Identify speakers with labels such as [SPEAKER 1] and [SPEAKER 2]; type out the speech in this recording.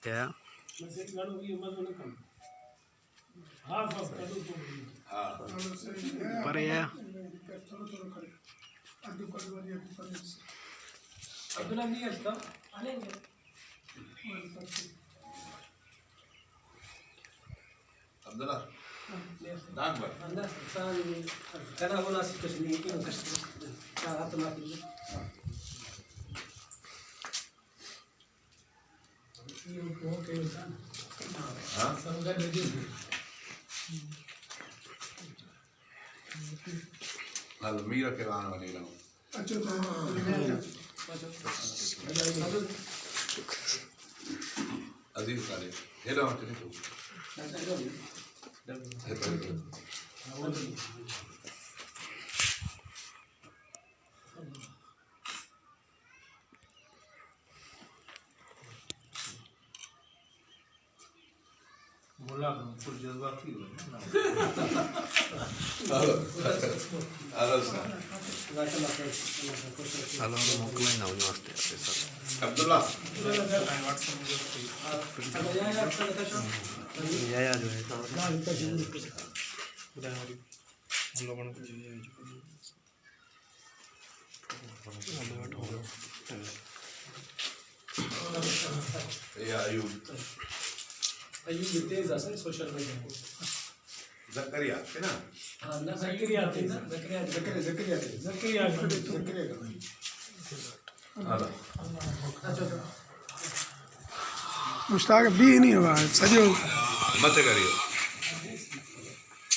[SPEAKER 1] क्या पर ये
[SPEAKER 2] Abdullah, Dagbar.
[SPEAKER 3] Karena aku nasi kesini itu cara teman-teman.
[SPEAKER 2] Mira che vanno a venire. Aziz Khalid. Hello, Anthony.
[SPEAKER 4] बोला कुछ जज्बा थी
[SPEAKER 1] हेलो मोकलाइन आउने वास्ते
[SPEAKER 2] Abdullah.
[SPEAKER 1] या जो है
[SPEAKER 2] Ya Ayub.
[SPEAKER 3] Ayub तेज असन सोशल मीडिया को.
[SPEAKER 2] Zakaria, क्या ना?
[SPEAKER 3] हाँ ना Zakaria थे ना Zakaria.
[SPEAKER 5] मुश्ताक भी नहीं हुआ सजो
[SPEAKER 2] मत करियो